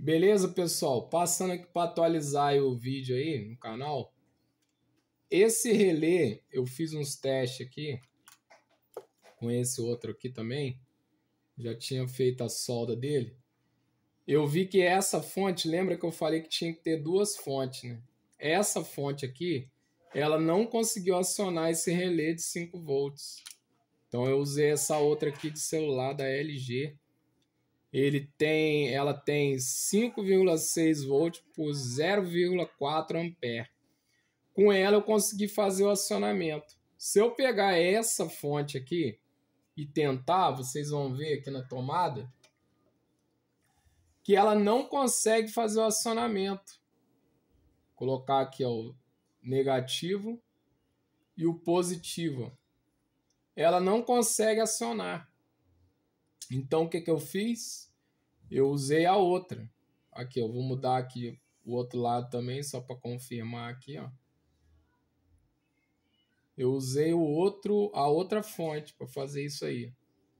Beleza, pessoal? Passando aqui para atualizar aí o vídeo aí no canal. Esse relé, eu fiz uns testes aqui com esse outro aqui também. Já tinha feito a solda dele. Eu vi que essa fonte, lembra que eu falei que tinha que ter duas fontes, né? Essa fonte aqui, ela não conseguiu acionar esse relé de 5 volts. Então eu usei essa outra aqui de celular da LG. Ela tem 5,6 volts por 0,4 ampere. Com ela eu consegui fazer o acionamento. Se eu pegar essa fonte aqui e tentar, vocês vão ver aqui na tomada que ela não consegue fazer o acionamento. Vou colocar aqui ó, o negativo e o positivo. Ela não consegue acionar. Então o que eu fiz? Eu usei a outra. Aqui, eu vou mudar aqui o outro lado também, só para confirmar aqui, ó. Eu usei a outra fonte para fazer isso aí.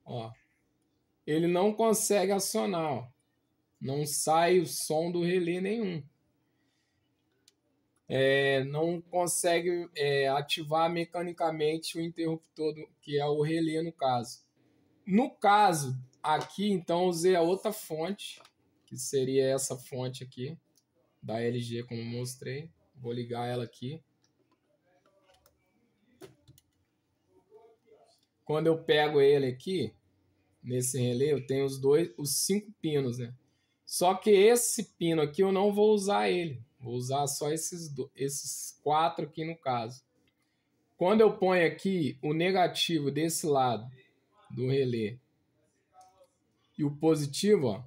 Ó. Ele não consegue acionar, ó. Não sai o som do relé nenhum. Não consegue ativar mecanicamente o interruptor, que é o relé no caso. No caso, aqui, então, eu usei a outra fonte, que seria essa fonte aqui, da LG, como eu mostrei. Vou ligar ela aqui. Quando eu pego ele aqui, nesse relé, eu tenho os 5 pinos, né? Só que esse pino aqui eu não vou usar ele. Vou usar só esses 4 aqui no caso. Quando eu ponho aqui o negativo desse lado do relé e o positivo, ó,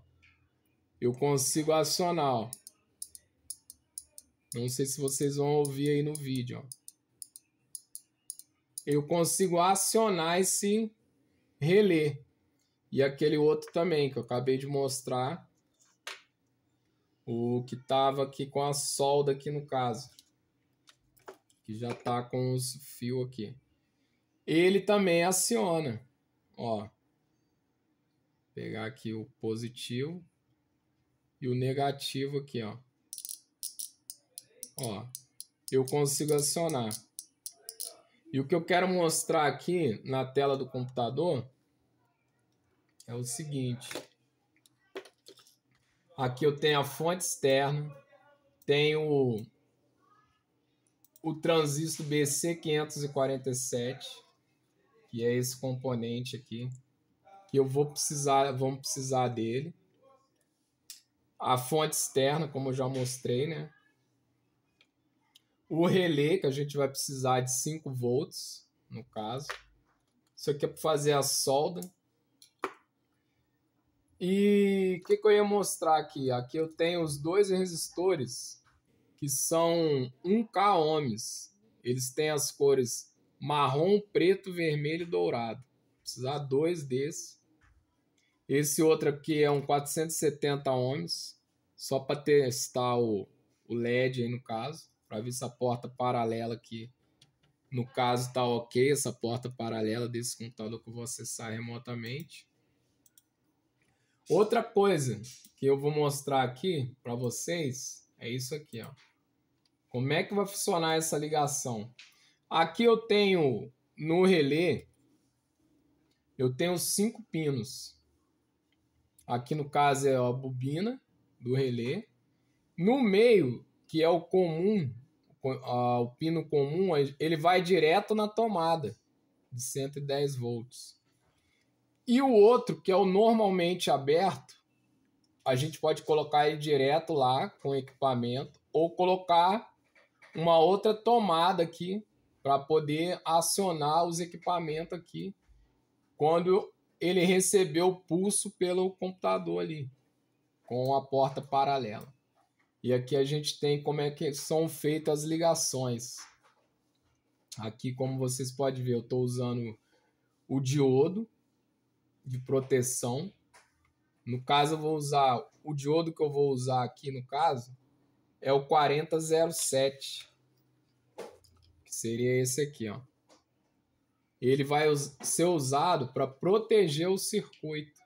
eu consigo acionar, ó. Não sei se vocês vão ouvir aí no vídeo, ó. Eu consigo acionar esse relé. E aquele outro também, que eu acabei de mostrar. O que estava aqui com a solda aqui no caso. Que já está com os fios aqui. Ele também aciona. Ó. Vou pegar aqui o positivo. E o negativo aqui, ó. Ó. Eu consigo acionar. E o que eu quero mostrar aqui na tela do computador é o seguinte. Aqui eu tenho a fonte externa, tenho o transistor BC547, que é esse componente aqui, que vamos precisar dele. A fonte externa, como eu já mostrei, né? O relé, que a gente vai precisar de 5 volts, no caso. Isso aqui é para fazer a solda. E o que eu ia mostrar aqui? Aqui eu tenho os 2 resistores que são 1K ohms. Eles têm as cores marrom, preto, vermelho e dourado. Vou precisar 2 desses. Esse outro aqui é um 470 ohms, só para testar o LED aí no caso, para ver se a porta paralela aqui, no caso tá ok, essa porta paralela desse computador que eu vou acessar remotamente. Outra coisa que eu vou mostrar aqui para vocês é isso aqui, ó. Como é que vai funcionar essa ligação? Aqui eu tenho no relé, eu tenho 5 pinos. Aqui no caso é a bobina do relé. No meio, que é o comum, o pino comum, ele vai direto na tomada de 110 volts. E o outro, que é o normalmente aberto, a gente pode colocar ele direto lá com o equipamento ou colocar uma outra tomada aqui para poder acionar os equipamentos aqui quando ele recebeu o pulso pelo computador ali, com a porta paralela. E aqui a gente tem como é que são feitas as ligações. Aqui, como vocês podem ver, eu estou usando o diodo de proteção. No caso, eu vou usar o diodo que eu vou usar aqui, no caso, é o 4007, que seria esse aqui, ó. Ele vai ser usado para proteger o circuito,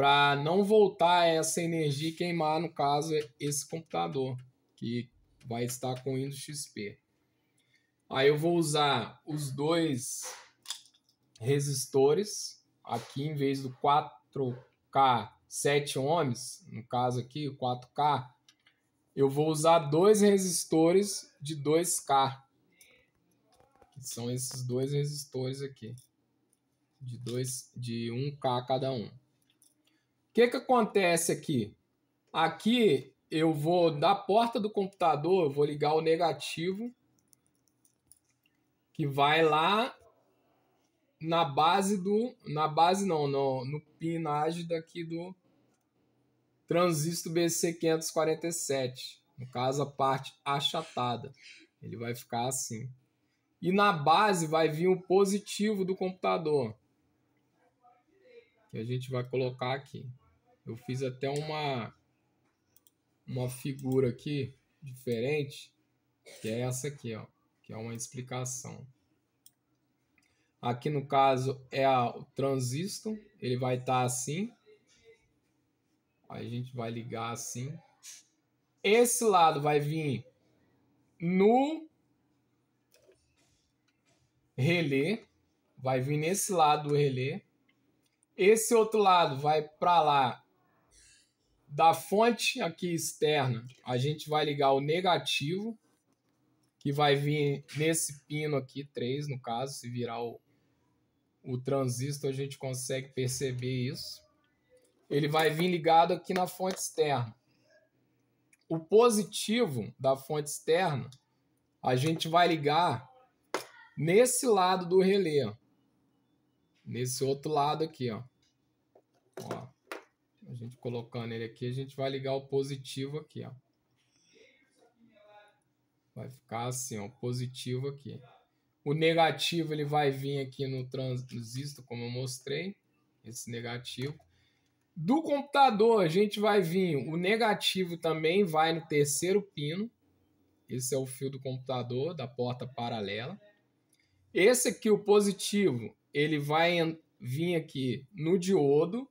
para não voltar essa energia e queimar, no caso, esse computador, que vai estar com Windows XP. Aí eu vou usar os dois resistores, aqui em vez do 4K 7 ohms, no caso aqui, o 4K, eu vou usar dois resistores de 2K, que são esses dois resistores aqui, de 1K cada um. O que acontece aqui? Aqui eu vou, da porta do computador, eu vou ligar o negativo, que vai lá na base no pinagem daqui do transistor BC547, no caso a parte achatada, ele vai ficar assim. E na base vai vir o positivo do computador, que a gente vai colocar aqui. Eu fiz até uma figura aqui diferente, que é essa aqui, ó, que é uma explicação. Aqui no caso é o transistor, ele vai estar assim. Aí a gente vai ligar assim. Esse lado vai vir no relé, vai vir nesse lado do relé. Esse outro lado vai para lá da fonte aqui externa, a gente vai ligar o negativo, que vai vir nesse pino aqui, 3 no caso, se virar o transistor a gente consegue perceber isso. Ele vai vir ligado aqui na fonte externa. O positivo da fonte externa, a gente vai ligar nesse lado do relé, ó. Nesse outro lado aqui, ó. Ó. A gente colocando ele aqui, a gente vai ligar o positivo aqui, ó. Vai ficar assim, ó, positivo aqui. O negativo ele vai vir aqui no transistor, como eu mostrei, esse negativo. Do computador a gente vai vir, o negativo também vai no terceiro pino. Esse é o fio do computador, da porta paralela. Esse aqui, o positivo, ele vai vir aqui no diodo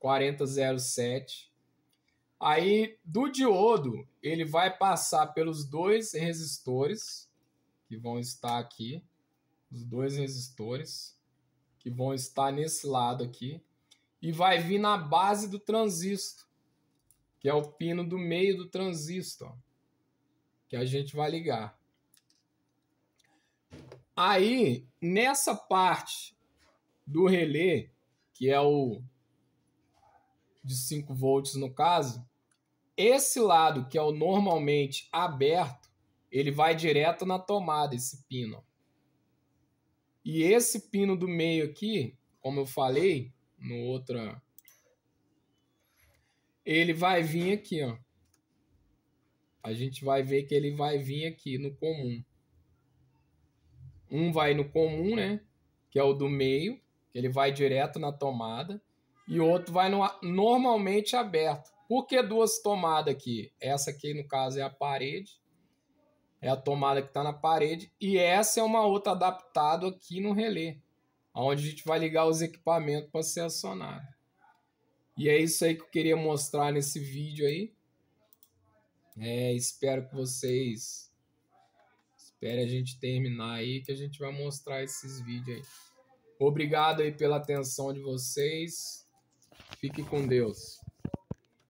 4007. Aí, do diodo, ele vai passar pelos dois resistores, que vão estar aqui. Os dois resistores, que vão estar nesse lado aqui. E vai vir na base do transistor, que é o pino do meio do transistor, que a gente vai ligar. Aí, nessa parte do relé, que é o de 5 volts no caso, esse lado, que é o normalmente aberto, ele vai direto na tomada, esse pino. E esse pino do meio aqui, como eu falei, no outra, ele vai vir aqui, ó. A gente vai ver que ele vai vir aqui no comum. Um vai no comum, né? Que é o do meio, que ele vai direto na tomada. E o outro vai no normalmente aberto. Por que duas tomadas aqui? Essa aqui, no caso, é a parede. É a tomada que está na parede. E essa é uma outra adaptada aqui no relé, onde a gente vai ligar os equipamentos para ser acionado. E é isso aí que eu queria mostrar nesse vídeo aí. Espero que vocês... Espere a gente terminar aí, que a gente vai mostrar esses vídeos aí. Obrigado aí pela atenção de vocês. Fique com Deus.